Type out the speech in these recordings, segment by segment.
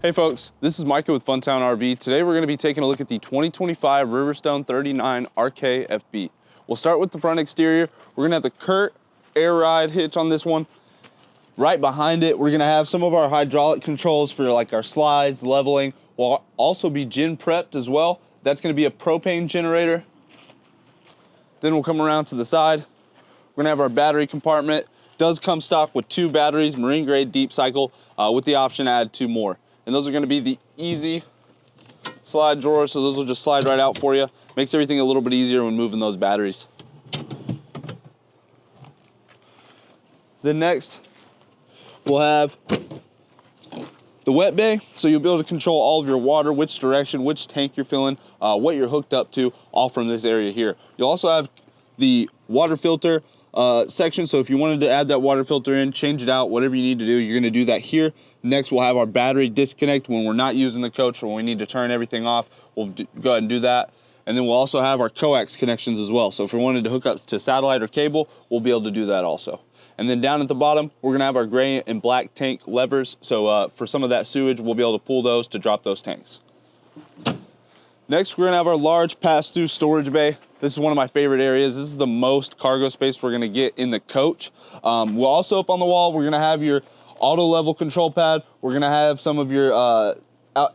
Hey folks, this is Micah with Funtown RV. Today we're going to be taking a look at the 2025 Riverstone 39RKFB. We'll start with the front exterior. We're going to have the Kurt air ride hitch on this one. Right behind it, we're going to have some of our hydraulic controls for like our slides, leveling. We'll also be gin prepped as well. That's going to be a propane generator. Then we'll come around to the side. We're going to have our battery compartment. Does come stock with 2 batteries, marine grade deep cycle, with the option to add 2 more. And those are going to be the easy slide drawers, so those will just slide right out for you. Makes everything a little bit easier when moving those batteries. Then next, we'll have the wet bay, so you'll be able to control all of your water, which direction, which tank you're filling, what you're hooked up to, all from this area here. You'll also have the water filter section, so if you wanted to add that water filter in, change it out, whatever you need to do, you're going to do that here. Next, we'll have our battery disconnect when we're not using the coach or when we need to turn everything off. We'll go ahead and do that. And then we'll also have our coax connections as well. So if we wanted to hook up to satellite or cable, we'll be able to do that also. And then down at the bottom, we're going to have our gray and black tank levers. So for some of that sewage, we'll be able to pull those to drop those tanks. Next, we're going to have our large pass-through storage bay. This is one of my favorite areas. This is the most cargo space we're going to get in the coach. We'll also, up on the wall, we're going to have your auto level control pad. We're going to have some of your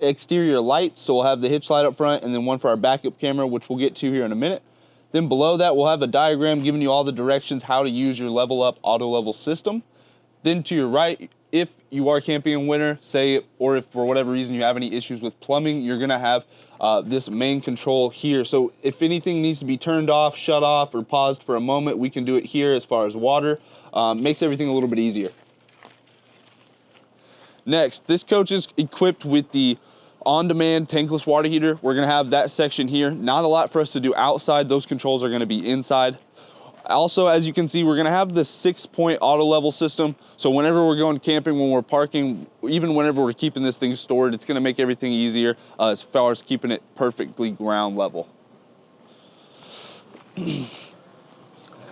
exterior lights. So we'll have the hitch light up front and then one for our backup camera, which we'll get to here in a minute. Then below that, we'll have a diagram giving you all the directions how to use your level up auto level system. Then to your right, if you are camping in winter, say, or if for whatever reason you have any issues with plumbing, you're gonna have this main control here. So if anything needs to be turned off, shut off, or paused for a moment, we can do it here as far as water. Makes everything a little bit easier. Next, this coach is equipped with the on-demand tankless water heater. We're gonna have that section here. Not a lot for us to do outside. Those controls are gonna be inside. Also, as you can see, we're gonna have the 6-point auto level system. So whenever we're going camping, when we're parking, even whenever we're keeping this thing stored, it's gonna make everything easier as far as keeping it perfectly ground level.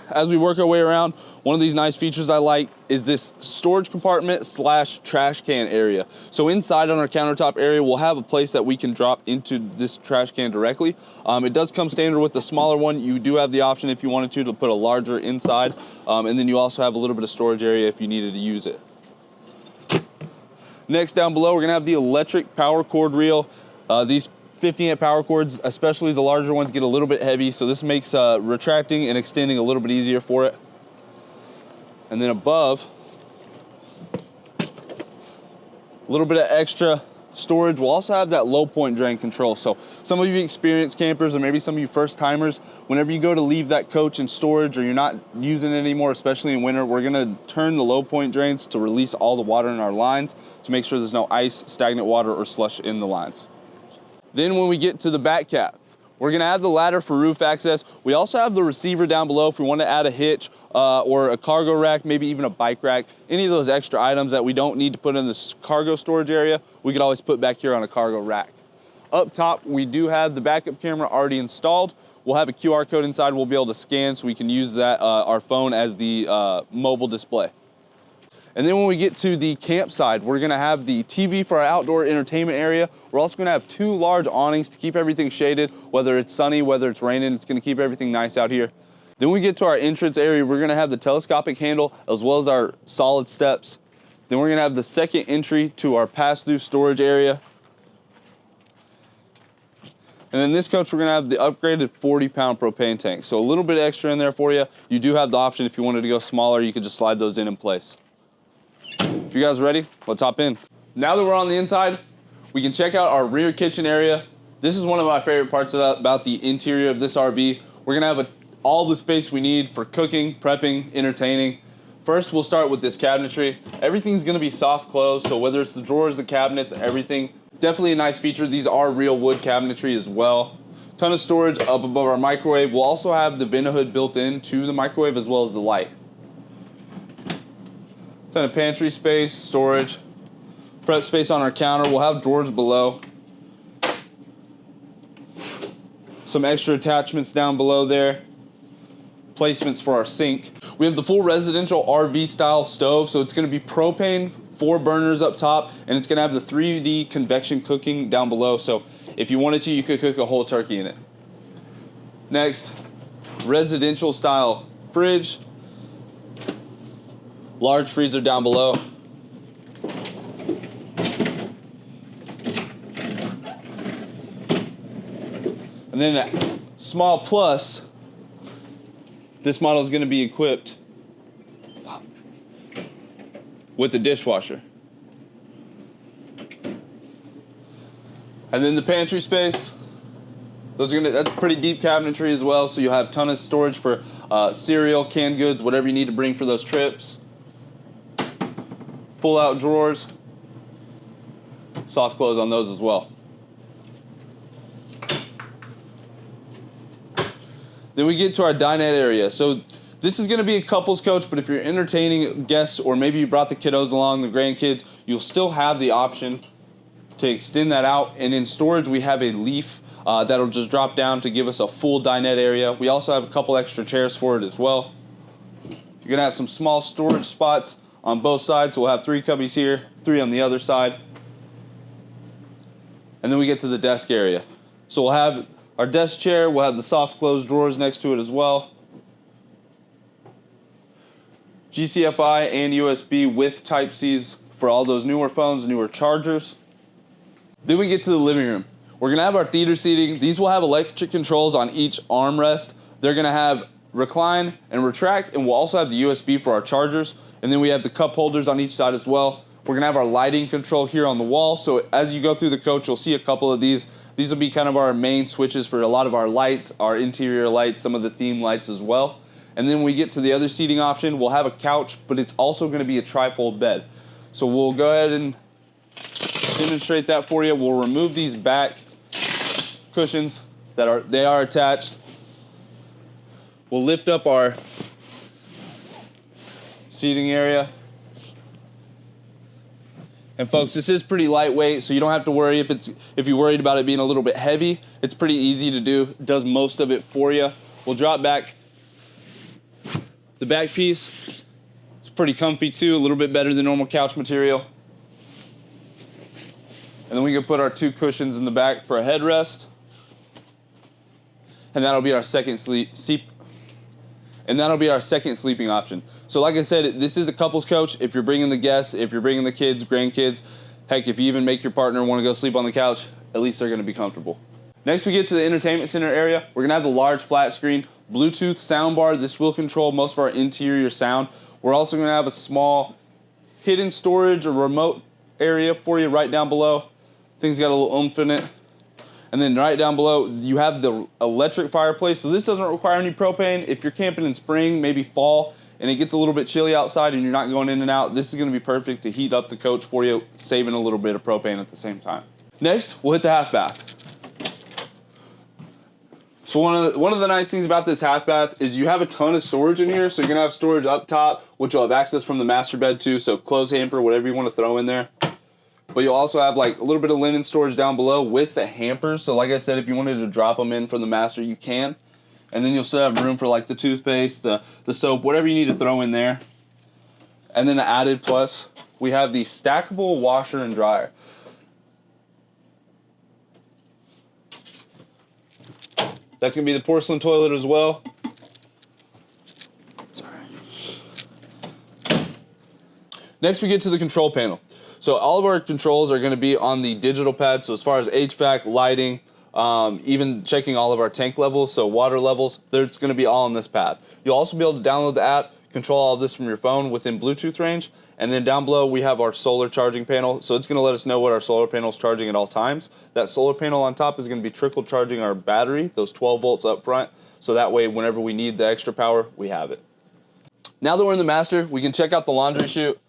As we work our way around, one of these nice features I like is this storage compartment / trash can area. So inside on our countertop area, we'll have a place that we can drop into this trash can directly. It does come standard with the smaller one. You do have the option if you wanted to put a larger inside. And then you also have a little bit of storage area if you needed to use it. Next, down below, we're gonna have the electric power cord reel. These 50-amp power cords, especially the larger ones, get a little bit heavy, so this makes retracting and extending a little bit easier for it. And then above, a little bit of extra storage. We'll also have that low point drain control. So some of you experienced campers, or maybe some of you first timers, whenever you go to leave that coach in storage or you're not using it anymore, especially in winter, we're gonna turn the low point drains to release all the water in our lines to make sure there's no ice, stagnant water, or slush in the lines. Then when we get to the back cap, we're gonna add the ladder for roof access. We also have the receiver down below if we want to add a hitch or a cargo rack, maybe even a bike rack. Any of those extra items that we don't need to put in this cargo storage area, we could always put back here on a cargo rack. Up top, we do have the backup camera already installed. We'll have a QR code inside we'll be able to scan so we can use that our phone as the mobile display. And then when we get to the campsite, we're gonna have the TV for our outdoor entertainment area. We're also gonna have 2 large awnings to keep everything shaded, whether it's sunny, whether it's raining, it's gonna keep everything nice out here. Then we get to our entrance area, we're gonna have the telescopic handle as well as our solid steps. Then we're gonna have the second entry to our pass-through storage area. And in this coach, we're gonna have the upgraded 40-pound propane tank. So a little bit extra in there for you. You do have the option if you wanted to go smaller, you could just slide those in place. If you guys are ready, let's hop in. Now that we're on the inside, we can check out our rear kitchen area. This is one of my favorite parts about the interior of this RV. We're gonna have all the space we need for cooking, prepping, entertaining. First, we'll start with this cabinetry. Everything's gonna be soft close, so whether it's the drawers, the cabinets, everything. Definitely a nice feature. These are real wood cabinetry as well. Ton of storage up above our microwave. We'll also have the vent hood built into the microwave as well as the light. Ton of pantry space, storage, prep space on our counter. We'll have drawers below. Some extra attachments down below there. Placements for our sink. We have the full residential RV style stove, so it's gonna be propane 4 burners up top, and it's gonna have the 3D convection cooking down below. So if you wanted to, you could cook a whole turkey in it. Next, residential style fridge. Large freezer down below. And then a small plus, this model is going to be equipped with a dishwasher. And then the pantry space, that's pretty deep cabinetry as well, so you'll have a ton of storage for cereal, canned goods, whatever you need to bring for those trips. Pull out drawers, soft close on those as well. Then we get to our dinette area. So this is gonna be a couples coach, but if you're entertaining guests or maybe you brought the kiddos along, the grandkids, you'll still have the option to extend that out. And in storage, we have a leaf that'll just drop down to give us a full dinette area. We also have a couple extra chairs for it as well. You're gonna have some small storage spots on both sides. So we'll have 3 cubbies here, 3 on the other side. And then we get to the desk area. So we'll have our desk chair, we'll have the soft close drawers next to it as well. GCFI and USB with Type-Cs for all those newer phones, newer chargers. Then we get to the living room. We're gonna have our theater seating. These will have electric controls on each armrest. They're gonna have recline and retract, and we'll also have the USB for our chargers. And then we have the cup holders on each side as well. We're gonna have our lighting control here on the wall. So as you go through the coach, you'll see a couple of these. These will be kind of our main switches for a lot of our lights, our interior lights, some of the theme lights as well. And then when we get to the other seating option, we'll have a couch, but it's also gonna be a tri-fold bed. So we'll go ahead and demonstrate that for you. We'll remove these back cushions that are attached. We'll lift up our seating area. And folks, this is pretty lightweight, so you don't have to worry if you're worried about it being a little bit heavy. It's pretty easy to do. It does most of it for you. We'll drop back the back piece. It's pretty comfy too, a little bit better than normal couch material. And then we can put our 2 cushions in the back for a headrest. And that'll be our second sleeping option. So like I said, this is a couples coach. If you're bringing the guests, if you're bringing the kids, grandkids, heck, if you even make your partner want to go sleep on the couch, at least they're going to be comfortable. Next, we get to the entertainment center area. We're going to have the large flat screen, Bluetooth soundbar. This will control most of our interior sound. We're also going to have a small hidden storage or remote area for you right down below. Things got a little oomph in it. And then right down below, you have the electric fireplace. So this doesn't require any propane. If you're camping in spring, maybe fall, and it gets a little bit chilly outside and you're not going in and out, this is gonna be perfect to heat up the coach for you, saving a little bit of propane at the same time. Next, we'll hit the half bath. So one of the nice things about this half bath is you have a ton of storage in here. So you're gonna have storage up top, which you'll have access from the master bed too. So clothes hamper, whatever you wanna throw in there. But you'll also have like a little bit of linen storage down below with the hampers. So like I said, if you wanted to drop them in from the master, you can. And then you'll still have room for like the toothpaste, the soap, whatever you need to throw in there. And then an added plus, we have the stackable washer and dryer. That's gonna be the porcelain toilet as well. Sorry. Next we get to the control panel. So all of our controls are gonna be on the digital pad. So as far as HVAC, lighting, even checking all of our tank levels, so water levels, it's gonna be all on this pad. You'll also be able to download the app, control all of this from your phone within Bluetooth range. And then down below we have our solar charging panel. So it's gonna let us know what our solar panel is charging at all times. That solar panel on top is gonna be trickle charging our battery, those 12 volts up front. So that way, whenever we need the extra power, we have it. Now that we're in the master, we can check out the laundry chute.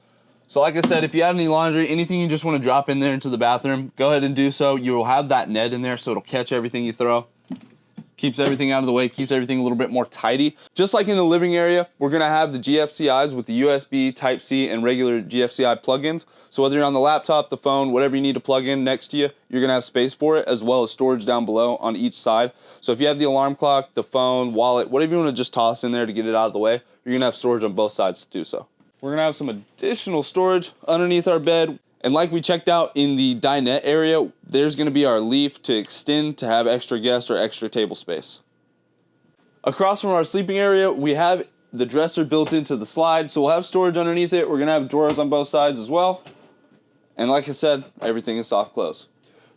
So like I said, if you have any laundry, anything you just want to drop in there into the bathroom, go ahead and do so. You'll have that net in there so it'll catch everything you throw. Keeps everything out of the way, keeps everything a little bit more tidy. Just like in the living area, we're gonna have the GFCIs with the USB, Type-C, and regular GFCI plugins. So whether you're on the laptop, the phone, whatever you need to plug in next to you, you're gonna have space for it, as well as storage down below on each side. So if you have the alarm clock, the phone, wallet, whatever you wanna just toss in there to get it out of the way, you're gonna have storage on both sides to do so. We're gonna have some additional storage underneath our bed. And like we checked out in the dinette area, there's gonna be our leaf to extend to have extra guests or extra table space. Across from our sleeping area, we have the dresser built into the slide, so we'll have storage underneath it. We're gonna have drawers on both sides as well. And like I said, everything is soft close.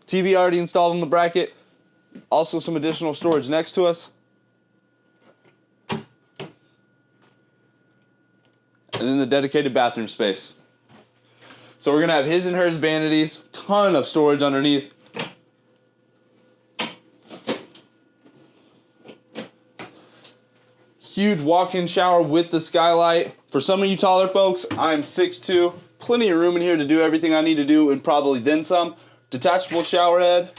TV already installed on the bracket. Also some additional storage next to us. And then the dedicated bathroom space. So we're gonna have his and hers vanities, ton of storage underneath. Huge walk-in shower with the skylight. For some of you taller folks, I'm 6'2", plenty of room in here to do everything I need to do and probably then some. Detachable shower head,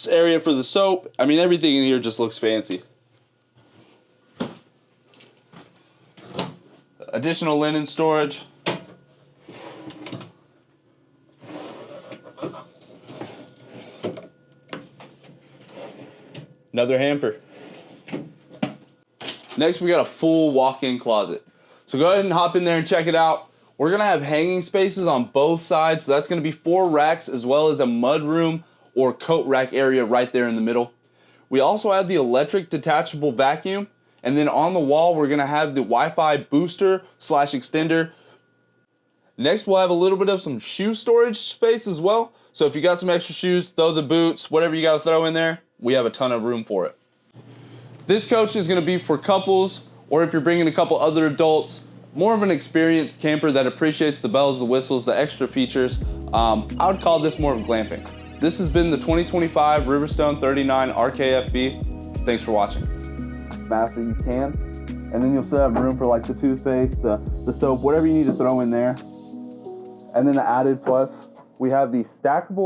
area for the soap. I mean, everything in here just looks fancy. Additional linen storage. Another hamper. Next, we got a full walk-in closet. So go ahead and hop in there and check it out. We're gonna have hanging spaces on both sides. So that's gonna be 4 racks as well as a mud room or coat rack area right there in the middle. We also have the electric detachable vacuum. And then on the wall, we're gonna have the Wi-Fi booster / extender. Next, we'll have a little bit of some shoe storage space as well. So if you got some extra shoes, throw the boots, whatever you gotta throw in there, we have a ton of room for it. This coach is gonna be for couples, or if you're bringing a couple other adults, more of an experienced camper that appreciates the bells, the whistles, the extra features. I would call this more of glamping. This has been the 2025 Riverstone 39RKFB. Thanks for watching. Master you can, and then you'll still have room for like the toothpaste, the soap, whatever you need to throw in there. And then the added plus, we have the stackable